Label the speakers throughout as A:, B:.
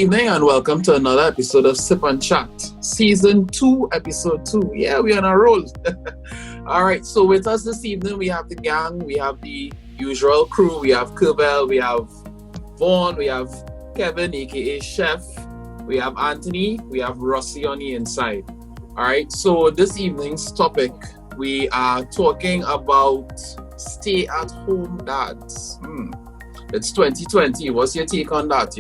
A: evening and welcome to another episode of Sip and Chat, Season 2, Episode 2. Yeah, we're on a roll. All right, so with us this evening, we have the gang, we have the usual crew, we have Kerbel, we have Vaughn, we have Kevin, aka Chef, we have Anthony, we have Rossi on the inside. All right, so this evening's topic, we are talking about stay-at-home dads. It's 2020. What's your take on that,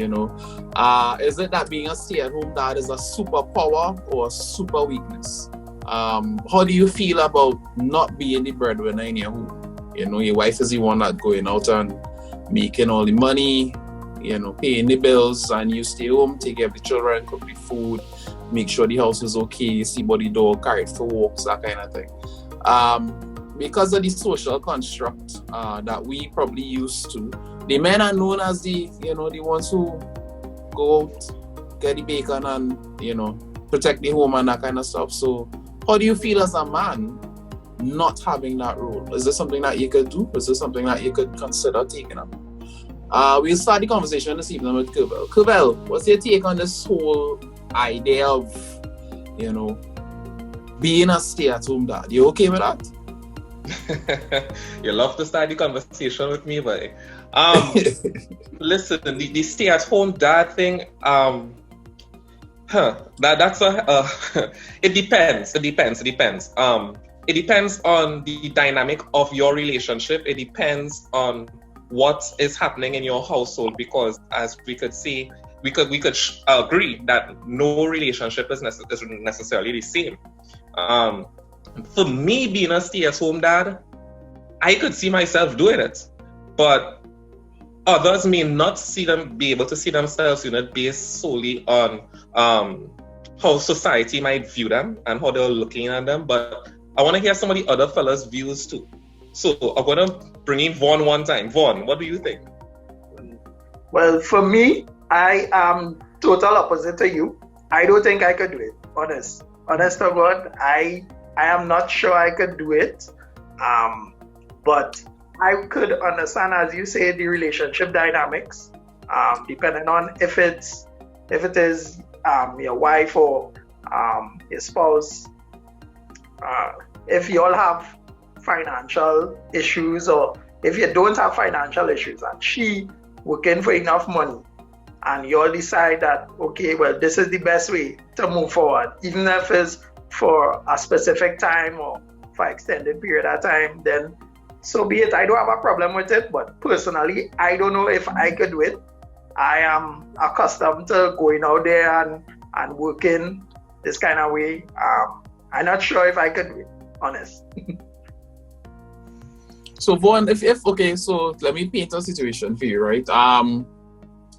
A: Is it that being a stay-at-home dad is a superpower or a super weakness? How do you feel about not being the breadwinner in your home? Your wife is the one that's going out and making all the money, paying the bills, and you stay home, take care of the children, cook the food, make sure the house is okay, see by the dog, carry it for walks, that kind of thing. Because of the social construct that we probably used to, the men are known as the ones who go out, get the bacon and, protect the home and that kind of stuff. So how do you feel as a man not having that role? Is this something that you could do? Is this something that you could consider taking up? We'll start the conversation this evening with Kerbel. Kerbel, what's your take on this whole idea of, being a stay-at-home dad? You okay with that?
B: You love to start the conversation with me, but listen, the stay-at-home dad thing, that's it depends. It depends on the dynamic of your relationship. It depends on what is happening in your household, because as we could see, we could agree that no relationship is necessarily the same. For me, being a stay-at-home dad, I could see myself doing it, but others may not be able to see themselves doing it based solely on how society might view them and how they're looking at them. But I want to hear some of the other fellas' views too. So I'm going to bring in Vaughn one time. Vaughn, what do you think?
C: Well, for me, I am total opposite to you. I don't think I could do it. Honest to God, I am not sure I could do it. But I could understand, as you say, the relationship dynamics, depending on if it is your wife or your spouse. If you all have financial issues, or if you don't have financial issues and she working for enough money, and you all decide that, okay, well, this is the best way to move forward, even if it's for a specific time or for extended period of time, then so be it. I don't have a problem with it, but personally, I don't know if I could do it. I am accustomed to going out there and working this kind of way. I'm not sure if I could do it, honest.
A: So Vaughn, okay, so let me paint a situation for you, right?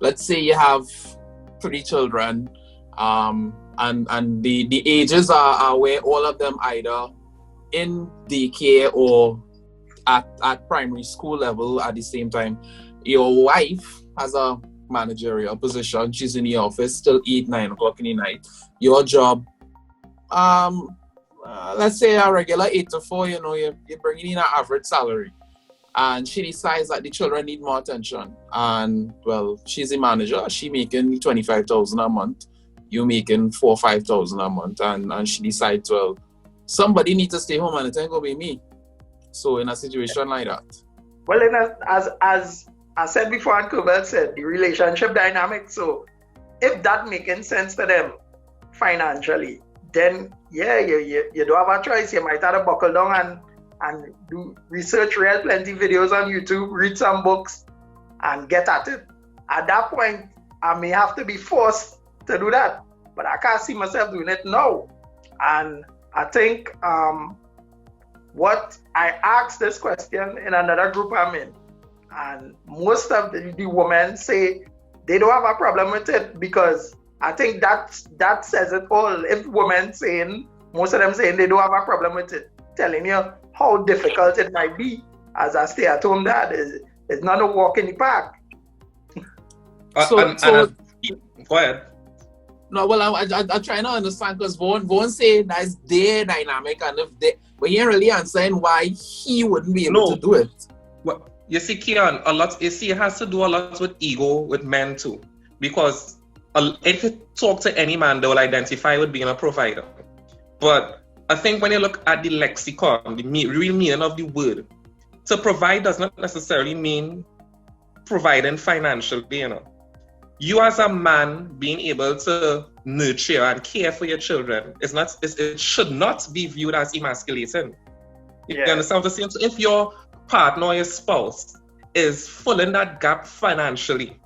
A: Let's say you have 3 children, and the ages are where all of them either in daycare or at primary school level at the same time. Your wife has a managerial position. She's in the office till 8, 9 o'clock in the night. Your job, let's say a regular 8 to 4, you're bringing in an average salary. And she decides that the children need more attention. And, well, she's a manager. She making $25,000 a month. You making $4,000 or $5,000 a month. And she decides, well, somebody needs to stay home and it's going to be me. So in a situation like that.
C: Well, as I said before, and Kerbel said, the relationship dynamic. So if that making sense to them financially, then yeah, you don't have a choice. You might have to buckle down and do research, read plenty videos on YouTube, read some books, and get at it. At that point, I may have to be forced to do that, but I can't see myself doing it now. And I think what I asked this question in another group I'm in, and most of the women say they don't have a problem with it, because I think that says it all. If women saying, most of them saying they don't have a problem with it, telling you how difficult it might be as a stay-at-home dad. It's not a walk in the park.
A: So
B: go ahead.
A: No, well, I'm trying to understand, because Vaughn say that's their dynamic, and but he ain't really answering why he wouldn't be able to do it.
B: Well, you see, Kian, it has to do a lot with ego with men too, because if you talk to any man, they will identify with being a provider. But I think when you look at the lexicon, the real meaning of the word, to provide does not necessarily mean providing financially, you know. You as a man being able to nurture and care for your children it should not be viewed as emasculating. You understand what I'm saying? So if your partner or your spouse is filling that gap financially,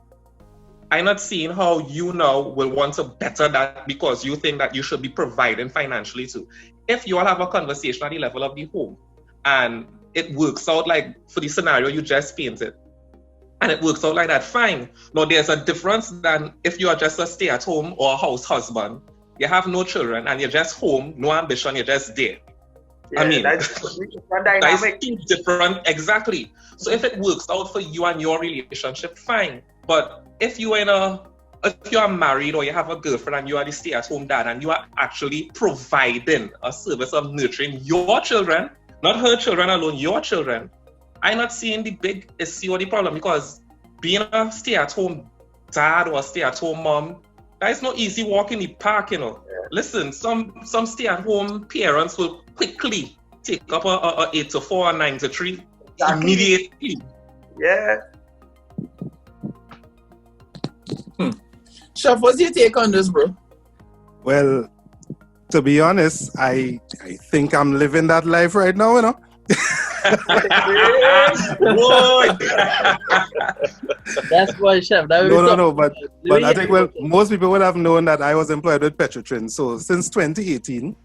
B: I'm not seeing how you now will want to better that because you think that you should be providing financially too. If you all have a conversation at the level of the home and it works out like for the scenario you just painted, and it works out like that, fine. Now there's a difference than if you are just a stay-at-home or a house husband, you have no children and you're just home, no ambition, you're just there.
C: Yeah, I mean, that's
B: different, exactly. So if it works out for you and your relationship, fine. But if you are married or you have a girlfriend and you are the stay-at-home dad and you are actually providing a service of nurturing your children, not her children alone, your children, I'm not seeing the big issue or the problem, because being a stay-at-home dad or a stay-at-home mom, that is no easy walk in the park, you know. Yeah. Listen, some stay-at-home parents will quickly take up a 8 to 4 or 9 to 3 immediately.
C: Yeah.
A: Chef, what's your take on this, bro?
D: Well, to be honest, I think I'm living that life right now, you know.
E: That's why, Chef.
D: No. But I think most people would have known that I was employed with Petrotrin. So since 2018,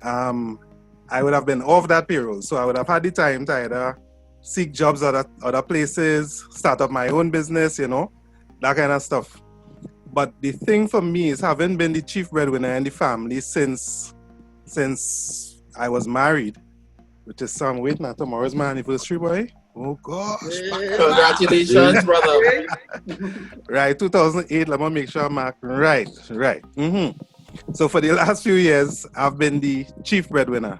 D: I would have been off that payroll. So I would have had the time to either seek jobs at other places, start up my own business, you know, that kind of stuff. But the thing for me is, having been the chief breadwinner in the family since I was married, which is wait now, tomorrow's my anniversary, boy. Oh gosh.
A: Congratulations, brother.
D: Right, 2008, let me make sure I'm marking right. Mm-hmm. So for the last few years, I've been the chief breadwinner.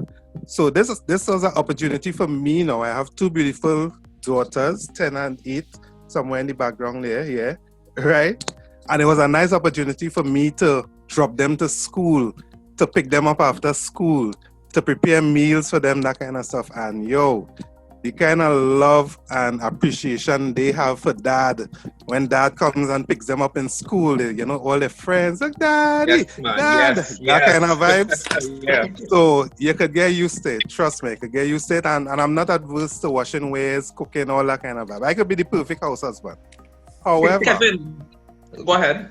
D: So this was an opportunity for me now. I have 2 beautiful daughters, 10 and 8, somewhere in the background there, yeah, right? And it was a nice opportunity for me to drop them to school, to pick them up after school, to prepare meals for them, that kind of stuff. And the kind of love and appreciation they have for dad when dad comes and picks them up in school, you know, all their friends, like, Daddy, Dad, that kind of vibes.
B: Yeah.
D: So you could get used to it. Trust me, I could get used to it. And I'm not adverse to washing wares, cooking, all that kind of vibe. I could be the perfect house husband. However...
B: Kevin, go ahead.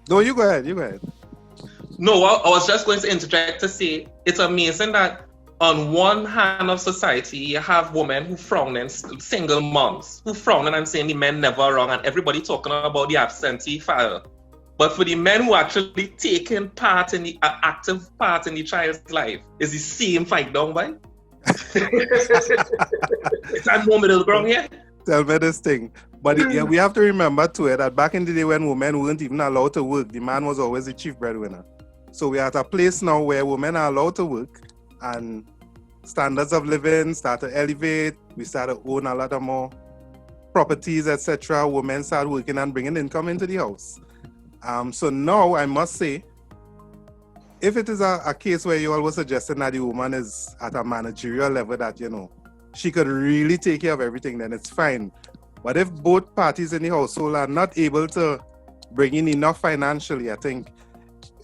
D: No, you go ahead.
B: No, I was just going to interject to say it's amazing that on one hand of society, you have women who frown and single moms who frown and saying the men never wrong, and everybody talking about the absentee father. But for the men who actually taking part in the active part in the child's life, is the same fight down by. It's that more middle ground here.
D: Tell me this thing. But yeah, we have to remember too that back in the day when women weren't even allowed to work, the man was always the chief breadwinner. So we are at a place now where women are allowed to work and standards of living start to elevate. We start to own a lot of more properties, etc. Women start working and bringing income into the house. So now I must say, if it is a case where you all were suggesting that the woman is at a managerial level that, you know, she could really take care of everything, then it's fine. But if both parties in the household are not able to bring in enough financially, I think,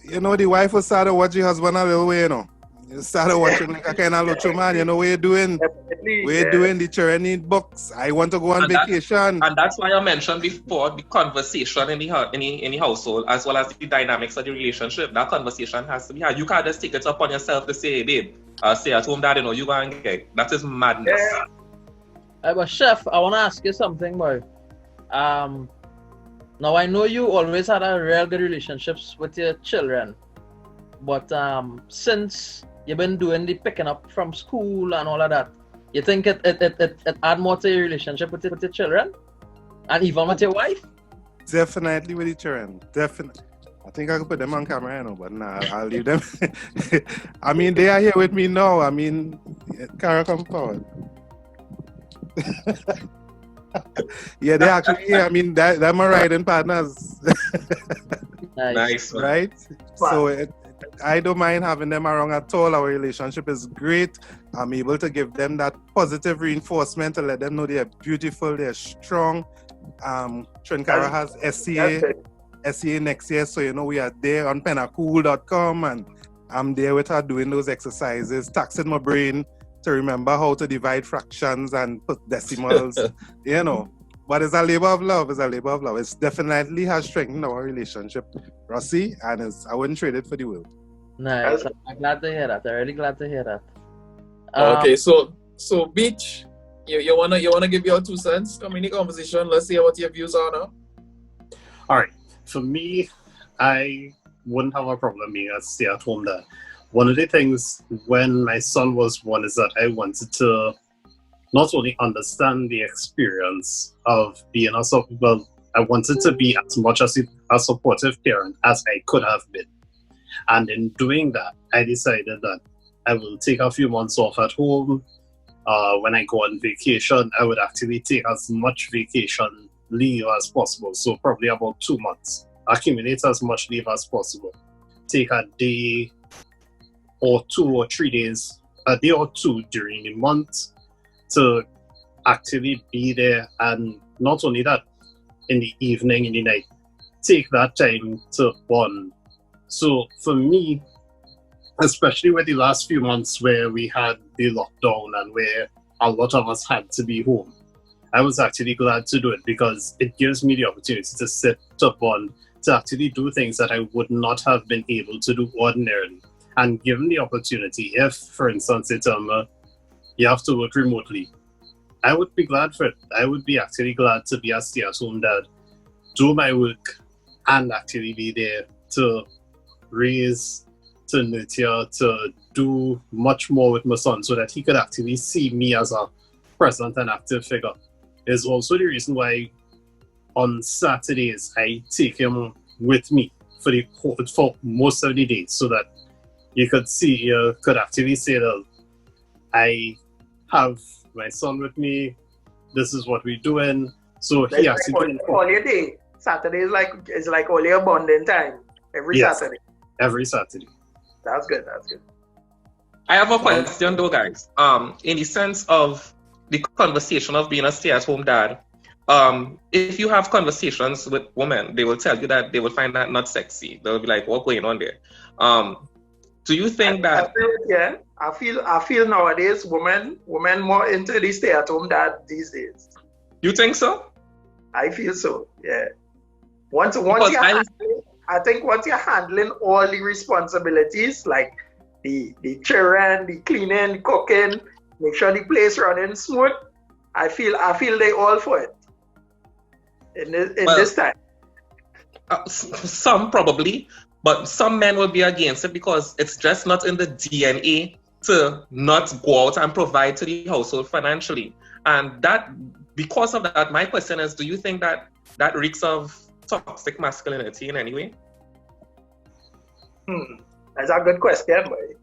D: you know, the wife will start to watch the husband a little way, you know. You start watching like a kind of lucho man, you know, what you're doing. We're doing the children need books. I want to go on vacation.
B: And that's why I mentioned before the conversation in the household, as well as the dynamics of the relationship. That conversation has to be had. You can't just take it upon yourself to say, hey, babe, stay at home, dad, you know, you go and get. That is madness.
C: Yeah.
E: But Chef, I want to ask you something, boy. Now I know you always had a real good relationships with your children, but since you've been doing the picking up from school and all of that, you think it add more to your relationship with your children, and even with your wife? Definitely
D: with the children. Definitely. I think I could put them on camera, you know, but nah, I'll leave them. I mean, they are here with me now. I mean, Cara, come forward. Yeah, they actually, I mean, they're my riding partners.
B: Nice.
D: Right? So I don't mind having them around at all. Our relationship is great. I'm able to give them that positive reinforcement to let them know they're beautiful, they're strong. Trinkara has SCA next year, so we are there on pennacool.com, and I'm there with her doing those exercises, taxing my brain to remember how to divide fractions and put decimals, But it's a labor of love. It's definitely has strengthened our relationship, Rossi, and I wouldn't trade it for the world.
E: Nice. I'm glad to hear that. I'm really glad to hear that.
A: Okay, so Beach, you wanna give your 2 cents? Come in the conversation. Let's see what your views are now.
F: All right. For me, I wouldn't have a problem being a stay-at-home dad. One of the things when my son was born is that I wanted to not only understand the experience of being I wanted to be as much as a supportive parent as I could have been. And in doing that, I decided that I will take a few months off at home. When I go on vacation, I would actually take as much vacation leave as possible. So probably about 2 months. Accumulate as much leave as possible. Take a day or 2 or 3 days, a day or 2 during the month to actually be there. And not only that, in the evening, in the night, take that time to bond. So for me, especially with the last few months where we had the lockdown and where a lot of us had to be home, I was actually glad to do it because it gives me the opportunity to sit, to bond, to actually do things that I would not have been able to do ordinarily. And given the opportunity, if, for instance, you have to work remotely, I would be glad for it. I would be actually glad to be a stay-at-home dad, do my work, and actually be there to raise, to nurture, to do much more with my son so that he could actually see me as a present and active figure. Is also the reason why on Saturdays I take him with me for most of the days so that you could actually say that I have my son with me, this is what we're doing. So he actually
C: all your day. Saturday is like all your bonding time. Saturday.
F: Every Saturday.
C: That's good.
B: I have a question though, guys. In the sense of the conversation of being a stay-at-home dad, if you have conversations with women, they will tell you that they will find that not sexy. They'll be like, "What's going on there?" Do you think that?
C: I feel nowadays women more into the stay-at-home dad these days.
B: You think so?
C: I feel so. Yeah. I think once you're handling all the responsibilities, like the children, the cleaning, the cooking, make sure the place running smooth, I feel they all for it in this time.
B: Some probably, but some men will be against it because it's just not in the DNA to not go out and provide to the household financially. And that, because of that, my question is, do you think that reeks of toxic masculinity in any way?
C: That's a good question, boy.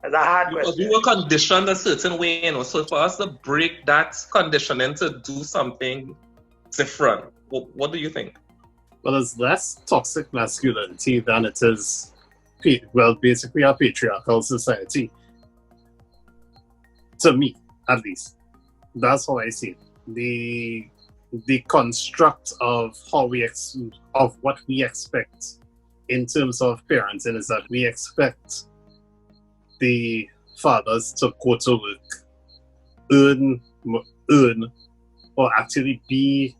C: That's a hard question.
B: Because we were conditioned a certain way, so for us to break that conditioning to do something different, what do you think?
F: Well, there's less toxic masculinity than it is, basically a patriarchal society. To me, at least. That's how I see it. The construct of what we expect in terms of parenting is that we expect the fathers to go to work, earn, or actually be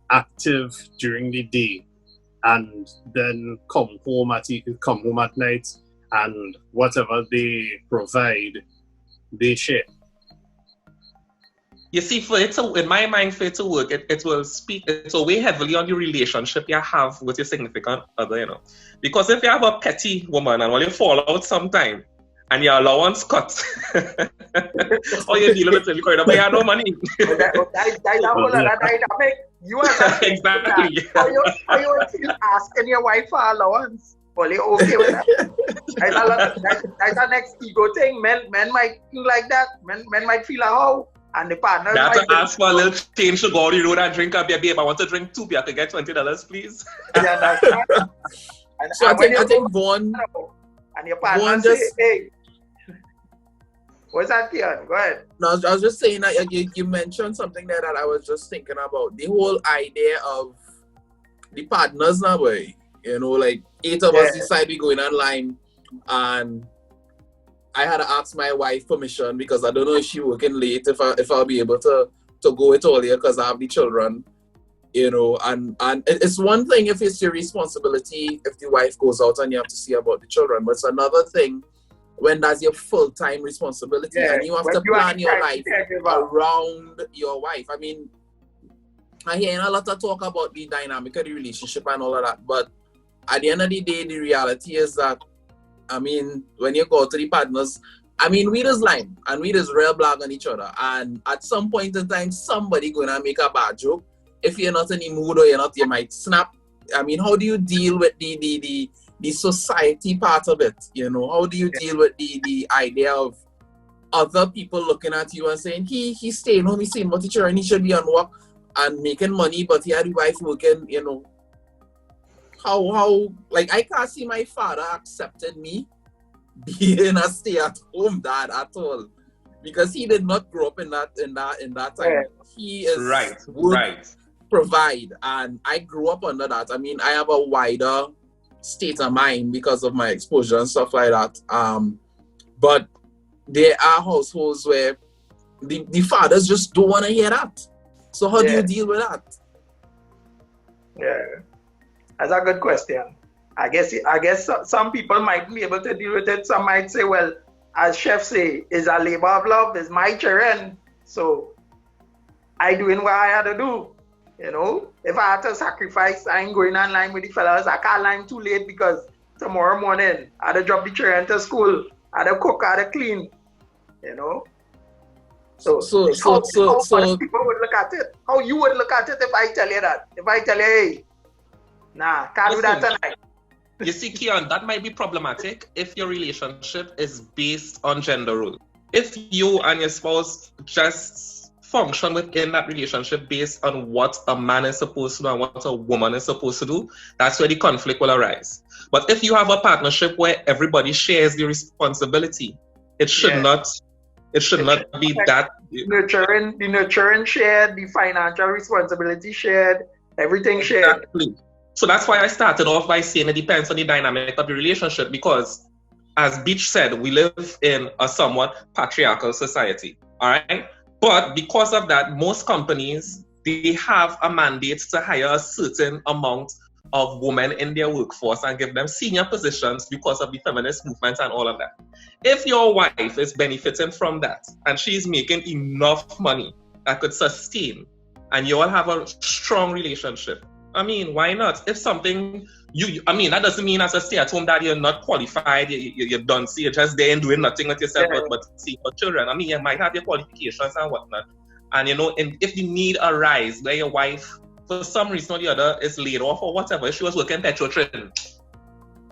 F: active during the day, and then come home at night, and whatever they provide, they share.
B: You see, in my mind, for it to work, it will weigh heavily on the relationship you have with your significant other, Because if you have a petty woman and when you fall out sometime and your allowance cut, or you're dealing with it, but you have no money.
C: You are
B: exactly.
C: How you feel asking your wife for allowance? Well, you okay with that? That's the next ego thing. Men might feel like that. Men might feel like, oh, and the partner
B: That
C: might
B: to ask for a little change to go on the road and drink a beer. Babe, I want to drink 2 beer. I could get $20, please.
C: Yeah, that's right.
A: So I think Vaughn,
C: and your partner
A: Vaughn
C: say,
A: just,
C: hey, what's that, Kian? Go ahead.
A: no, I was just saying that you mentioned something there that I was just thinking about. The whole idea of the partners now, boy. You know, like 8 of us decide we going online, and I had to ask my wife permission because I don't know if she working late, if I'll be able to go it earlier because I have the children. You know, and it's one thing if it's your responsibility if the wife goes out and you have to see about the children, but it's another thing when that's your full-time responsibility and you have to plan your life around your wife. I mean, I hear a lot of talk about the dynamic of the relationship and all of that, but at the end of the day, the reality is that, I mean, when you go to the partners, I mean, we just line and we just real blag on each other, and at some point in time, somebody gonna make a bad joke. If you're not in the mood or you might snap. I mean, how do you deal with the society part of it? You know, how do you deal with the idea of other people looking at you and saying, he's staying home, he's staying with teacher, and he should be on work and making money, but he had the wife working, you know. How like I can't see my father accepted me being a stay-at-home dad at all. Because he did not grow up in that time.
C: Yeah.
A: He is
B: Right.
A: Provide, and I grew up under that. I mean, I have a wider state of mind because of my exposure and stuff like that. But there are households where the fathers just don't want to hear that. So how do you deal with that?
C: Yeah, that's a good question. I guess some people might be able to deal with it. Some might say, well, as Chef say, it's a labor of love, it's my children, so I doing what I had to do. You know, if I had to sacrifice, I ain't going online with the fellas. I can't line too late because tomorrow morning I had to drop the children to school, I had to cook, I had to clean. You know, so how people would look at it? How you would look at it if I tell you that? If I tell you, hey, nah, can't do that tonight.
B: You see, Kian, that might be problematic if your relationship is based on gender role. If you and your spouse just function within that relationship based on what a man is supposed to do and what a woman is supposed to do, that's where the conflict will arise. But if you have a partnership where everybody shares the responsibility, it should not be that
C: the nurturing shared, the financial responsibility shared, everything shared.
B: Exactly. So that's why I started off by saying it depends on the dynamic of the relationship, because as Beach said, we live in a somewhat patriarchal society. All right. But because of that, most companies, they have a mandate to hire a certain amount of women in their workforce and give them senior positions because of the feminist movement and all of that. If your wife is benefiting from that and she's making enough money that could sustain and you all have a strong relationship, I mean, why not? If something that doesn't mean as a stay-at-home dad you're not qualified, you're done, so you're just there and doing nothing with yourself, but seeing your children. I mean, you might have your qualifications and whatnot. And you know, and if the need arise where your wife, for some reason or the other, is laid off or whatever, if she was working petrol train,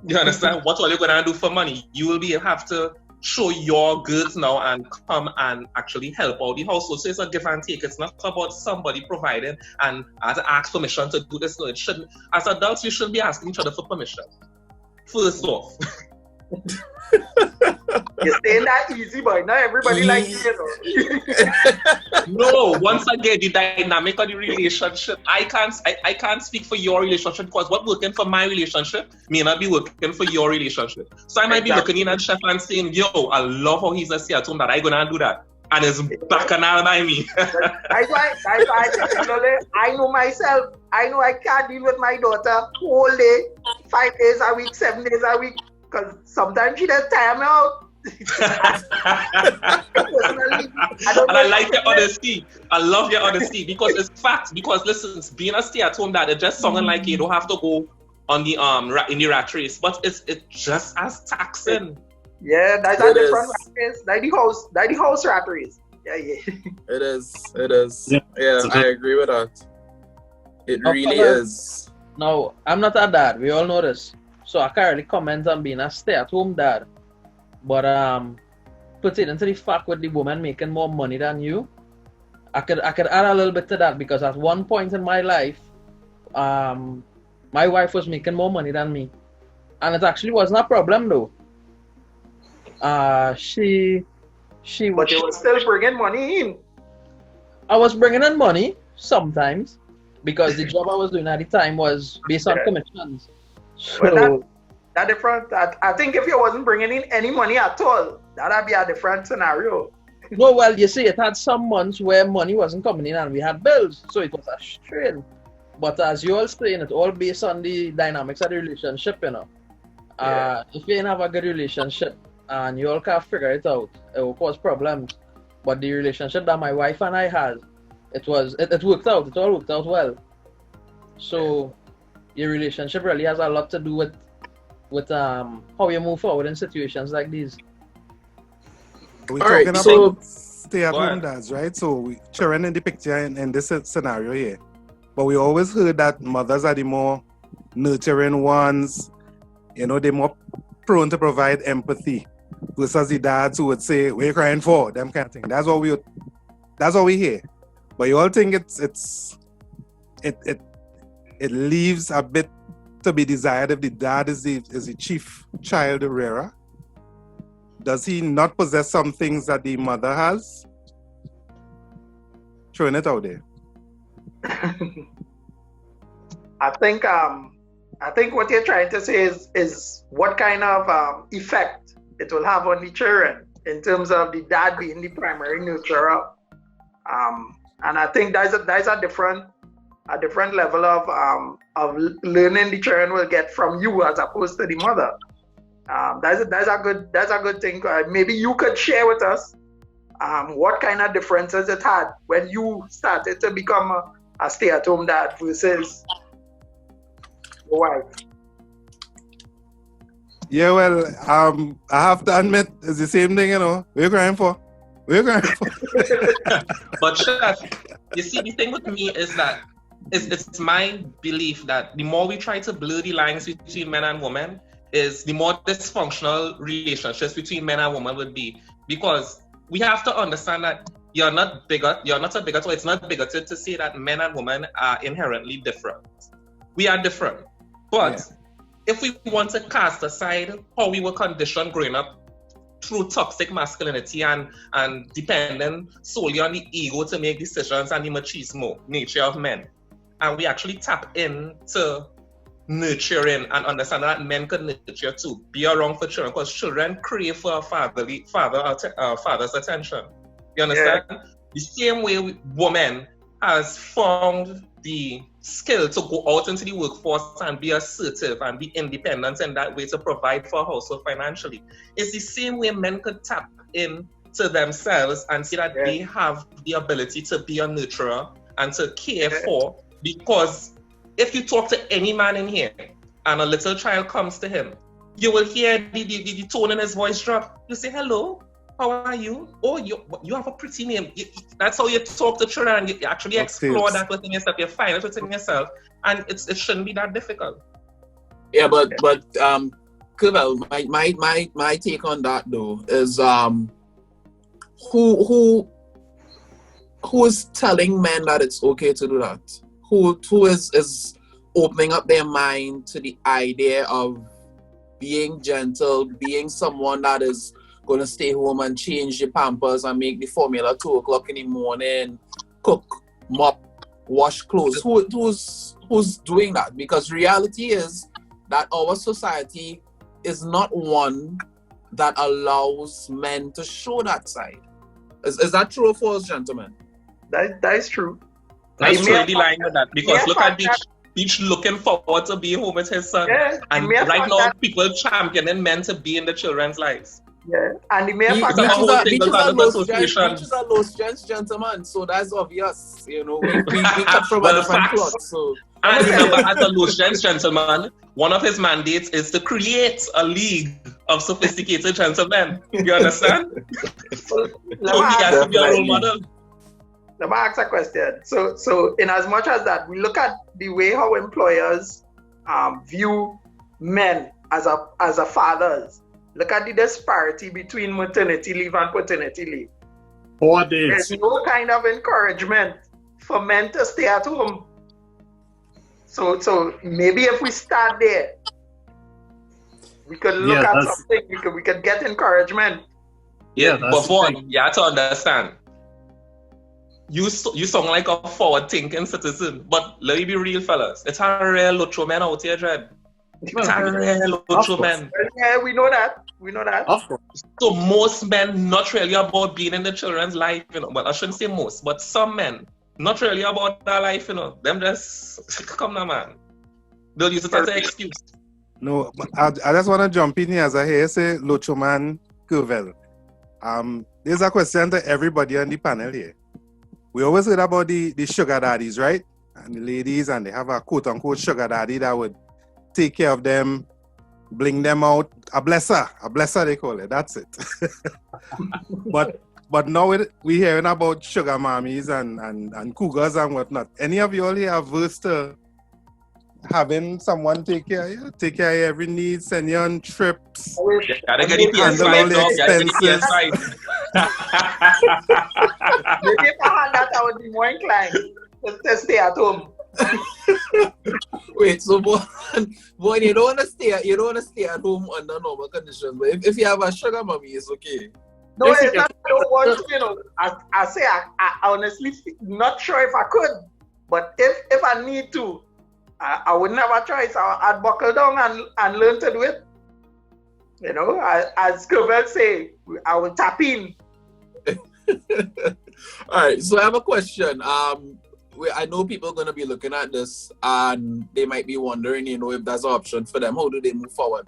B: you understand? What are you going to do for money? You will have to show your goods now and come and actually help out the household. So it's a give and take. It's not about somebody providing and I have to ask permission to do this. No, it shouldn't. As adults, we shouldn't be asking each other for permission. First off.
C: You're saying that easy, boy. Not everybody like you know.
B: No, once again, the dynamic of the relationship. I can't speak for your relationship because what working for my relationship may not be working for your relationship. So I might be looking in at Chef and saying, yo, I love how he's a stay-at-home dad. I'm gonna do that. And it's bacchanal by me.
C: That's why I know myself. I know I can't deal with my daughter whole day, 5 days a week, 7 days a week. Because sometimes she does tire me out.
B: And I like your honesty. I love your honesty because it's fact. Because listen, being a stay-at-home dad, it just sounding like you don't have to go on the in the rat race, but it's just as taxing.
C: Yeah, that's a different rat race. That's the house rat race. Yeah.
A: It is. Yeah, I agree with that. It really is.
E: Now, I'm not a dad. We all know this. So I can't really comment on being a stay-at-home dad. But pertaining to the fact with the woman making more money than you, I could add a little bit to that because at one point in my life, my wife was making more money than me, and it actually wasn't a problem though. She
C: But you were still bringing money in.
E: I was bringing in money sometimes because the job I was doing at the time was based on commissions. So
C: Well, that different. I think if you wasn't bringing in any money at all, that'd be a different scenario.
E: no, well, you see, it had some months where money wasn't coming in and we had bills, so it was a strain. But as you all saying, it all based on the dynamics of the relationship, you know. If you didn't have a good relationship and you all can't figure it out, it will cause problems. But the relationship that my wife and I had, it worked out. It all worked out well. So your relationship really has a lot to do with how you move forward in situations like these.
D: We're
A: All
D: talking
A: right,
D: about
A: so-
D: stay-at-home dads, right? So children in the picture in this scenario here. But we always heard that mothers are the more nurturing ones. You know, they're more prone to provide empathy versus the dads who would say, "What are you crying for?" Them kind of thing. That's what we hear. But you all think it leaves a bit to be desired if the dad is the chief child rearer. Does he not possess some things that the mother has? Throwing it out there.
C: I think what you're trying to say is what kind of effect it will have on the children in terms of the dad being the primary nurturer. And I think there's a different level of learning the children will get from you as opposed to the mother. That's a good thing. Maybe you could share with us what kind of differences it had when you started to become a stay-at-home dad versus your wife.
D: Yeah, well, I have to admit, it's the same thing, you know. What are you crying for? What are you crying for?
B: But Chef, you see, the thing with me is that it's my belief that the more we try to blur the lines between men and women, is the more dysfunctional relationships between men and women would be. Because we have to understand that you're not a bigot, or it's not bigoted to say that men and women are inherently different. We are different. But if we want to cast aside how we were conditioned growing up through toxic masculinity and depending solely on the ego to make decisions and the machismo nature of men, and we actually tap into nurturing and understand that men can nurture too, be around for children, because children crave for a father's attention. You understand? Yeah. The same way woman has found the skill to go out into the workforce and be assertive and be independent in that way to provide for a household financially. It's the same way men could tap into themselves and see that they have the ability to be a nurturer and to care for. Because if you talk to any man in here and a little child comes to him, you will hear the tone in his voice drop. You say, "Hello, how are you? Oh, you have a pretty name." That's how you talk to children. You actually explore that within yourself. You find it within yourself, and it shouldn't be that difficult.
A: Yeah, but Kevel, my take on that though is who is telling men that it's okay to do that? Who is opening up their mind to the idea of being gentle, being someone that is going to stay home and change the pampers and make the formula 2 o'clock in the morning, cook, mop, wash clothes? Who's doing that? Because reality is that our society is not one that allows men to show that side. Is that true for us, gentlemen?
C: That is true.
B: That's really lying with that, because look at Beach looking forward to being home with his son. And right now, people championing men to be in the children's lives.
C: Yeah, and the mere fact
A: that Beaches are Los Gents gentlemen, so that's obvious. You know, we come from a different cloth. So.
B: And remember, as a Los Gents gentleman, one of his mandates is to create a league of sophisticated gentlemen. You understand? So he has to be a role model.
C: Let me ask a question. So in as much as that, we look at the way how employers view men as a fathers. Look at the disparity between maternity leave and paternity leave.
F: 4 days.
C: There's no kind of encouragement for men to stay at home. So maybe if we start there, we could look at something. We could get encouragement.
B: Yeah, but Vaughn, you have to understand. You sound like a forward-thinking citizen, but let me be real, fellas. It's a real locho man out here, Dread. It's a real locho man.
C: Yeah, we know that. We know that.
F: Of course.
B: So most men not really about being in the children's life, you know. But I shouldn't say most, but some men not really about that life, you know. Them just come now, man. They'll use it as an excuse.
D: No, but I just want to jump in here as I hear say locho man Curvel. There's a question to everybody on the panel here. We always heard about the sugar daddies, right? And the ladies, and they have a quote-unquote sugar daddy that would take care of them, bling them out. A blesser they call it. That's it. but now we're hearing about sugar mommies and cougars and whatnot. Any of you all here averse to having someone take care of you, take care of every need, send you on trips,
B: gotta get the PS5, dog. Gotta get the PS5.
C: Maybe if I had that, I would be more inclined to stay at home.
A: Wait, so boy, you don't want to stay at home under normal conditions. But if you have a sugar mommy, it's okay.
C: No, it's not. I don't want to, you know. I say I honestly not sure if I could, but if I need to, I wouldn't have a choice. I'd buckle down and learn to do it. You know, as Curvel say, I will tap in.
A: All right, so I have a question. I know people are going to be looking at this and they might be wondering, you know, if that's an option for them. How do they move forward?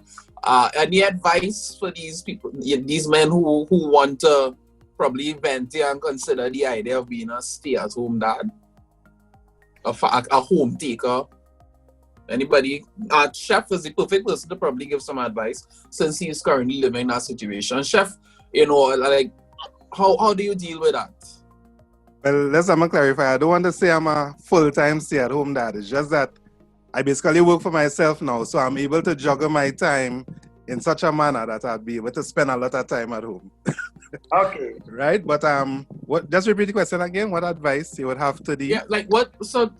A: Any advice for these people, these men who want to probably vent and consider the idea of being a stay-at-home dad, a home taker? Anybody? Chef is the perfect person to probably give some advice since he's currently living in that situation. Chef, you know, like, how do you deal with that?
D: Well, let's clarify. I don't want to say I'm a full-time stay-at-home dad. It's just that I basically work for myself now, so I'm able to juggle my time in such a manner that I'll be able to spend a lot of time at home.
C: Okay.
D: Right? But just repeat the question again. What advice you would have to the...
A: Yeah, like what? So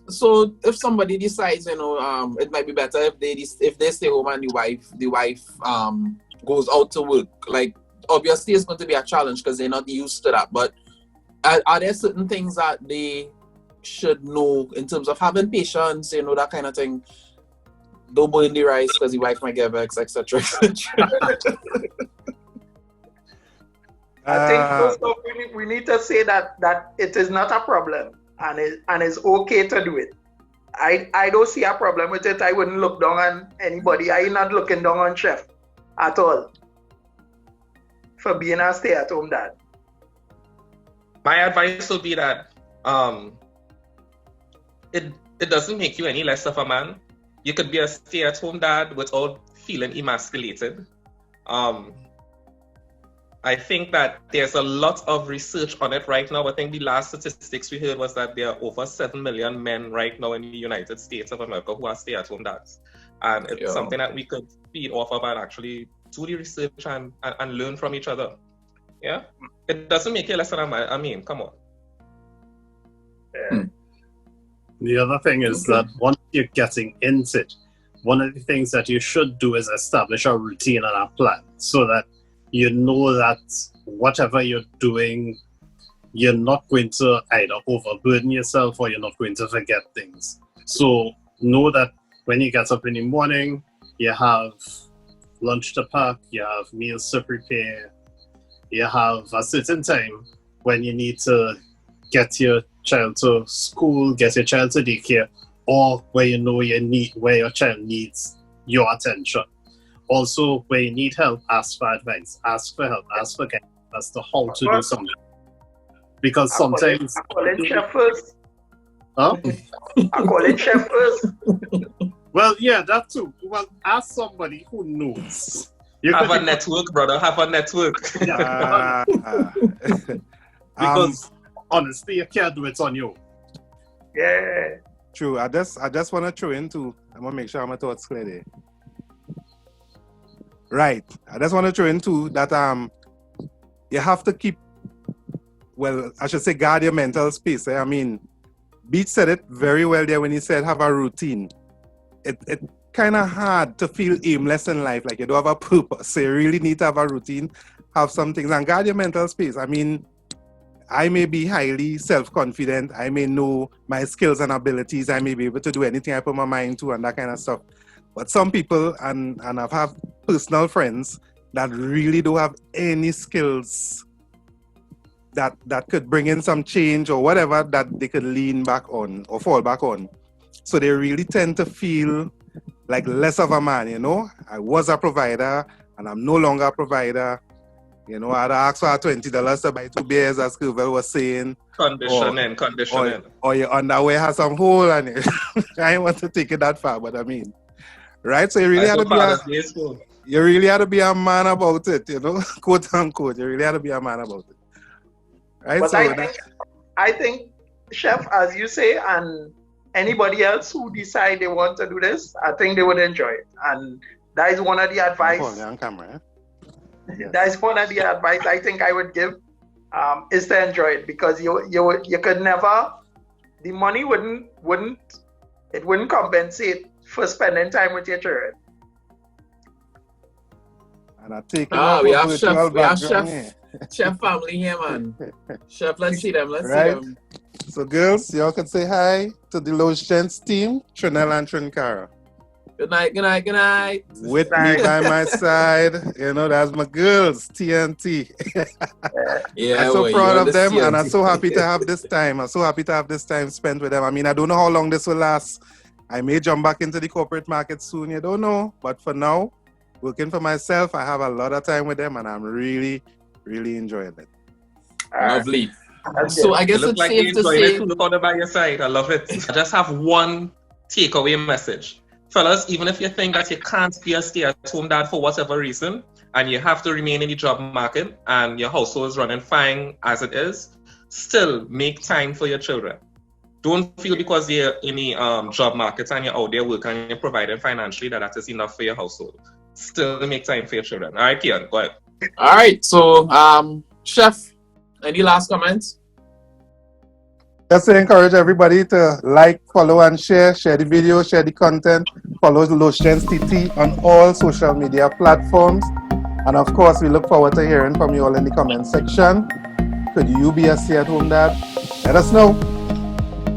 A: if somebody decides, you know, it might be better if they stay home and the wife goes out to work. Like, obviously it's going to be a challenge because they're not used to that. But are there certain things that they should know in terms of having patience, you know, that kind of thing? Don't burn the rice because the wife might get vexed, etc.
C: I think first off, we need to say that it is not a problem and it's okay to do it. I don't see a problem with it. I wouldn't look down on anybody. I'm not looking down on Chef at all for being a stay-at-home dad.
B: My advice would be that it doesn't make you any less of a man. You could be a stay-at-home dad without feeling emasculated. I think that there's a lot of research on it right now. I think the last statistics we heard was that there are over 7 million men right now in the United States of America who are stay-at-home dads. And it's something that we could feed off of and actually do the research and learn from each other. Yeah? It doesn't make you less than a man. I mean, come on.
C: Yeah.
F: The other thing is that once you're getting into it, one of the things that you should do is establish a routine and a plan so that you know that whatever you're doing, you're not going to either overburden yourself or you're not going to forget things. So know that when you get up in the morning, you have lunch to pack, you have meals to prepare, you have a certain time when you need to get your child to school, get your child to daycare, or where you know where your child needs your attention. Also, where you need help, ask for advice, ask for help, ask for guidance as to how to do something. Because sometimes...
C: I call it Chef first.
F: Huh?
C: I call it Chef first.
F: Well, yeah, that too. Well, ask somebody who knows.
B: Have a network, brother. Have a network.
F: Because honestly, you can't do it on your own.
C: Yeah.
D: True. I just want to throw into. I'm gonna make sure my thoughts clear there. Right. I just want to throw into that. You have to keep well, I should say guard your mental space. I mean, Beach said it very well there when he said have a routine. It kind of hard to feel aimless in life, like you don't have a purpose. So you really need to have a routine, have some things, and guard your mental space. I mean, I may be highly self-confident. I may know my skills and abilities. I may be able to do anything I put my mind to and that kind of stuff. But some people, and I've had personal friends that really don't have any skills that could bring in some change or whatever that they could lean back on or fall back on. So they really tend to feel like less of a man, you know. I was a provider and I'm no longer a provider. You know, I'd ask for $20 to buy 2 beers, as Curvel was saying.
B: Conditioning.
D: Or your underwear has some hole in it. I don't want to take it that far, but I mean, right? So you really have to be a man about it, you know, quote unquote. You really have to be a man about it, right?
C: But
D: So
C: I think, Chef, as you say, and anybody else who decide they want to do this, I think they would enjoy it. And that is one of the advice.
D: On camera, eh? Yes.
C: That is one of the advice I think I would give, is to enjoy it, because you could never, the money wouldn't compensate for spending time with your children.
D: And I take
A: we have chef family here, man. Chef, let's see them. See them.
D: So girls, y'all can say hi to the Los Gents team, Trinell and Trincara.
A: Good night.
D: With me by my side, you know, that's my girls, TNT. I'm so proud of them, TNT. And I'm so happy to have this time. I'm so happy to have this time spent with them. I mean, I don't know how long this will last. I may jump back into the corporate market soon, you don't know. But for now, working for myself, I have a lot of time with them, and I'm really, really enjoying it.
A: Lovely. So I guess it's safe to say...
B: by your side. I love it. I just have one takeaway message. Fellas, even if you think that you can't be a stay-at-home dad for whatever reason, and you have to remain in the job market, and your household is running fine as it is, still make time for your children. Don't feel because you're in the job market and you're out there working and you're providing financially that is enough for your household. Still make time for your children. All right, Kian, go ahead.
A: All right, so Chef, any last comments?
D: Just to encourage everybody to like, follow, and share the video, share the content, follow Los Gents TT on all social media platforms. And of course, we look forward to hearing from you all in the comment section. Could you be a stay-at-home dad? Let us know.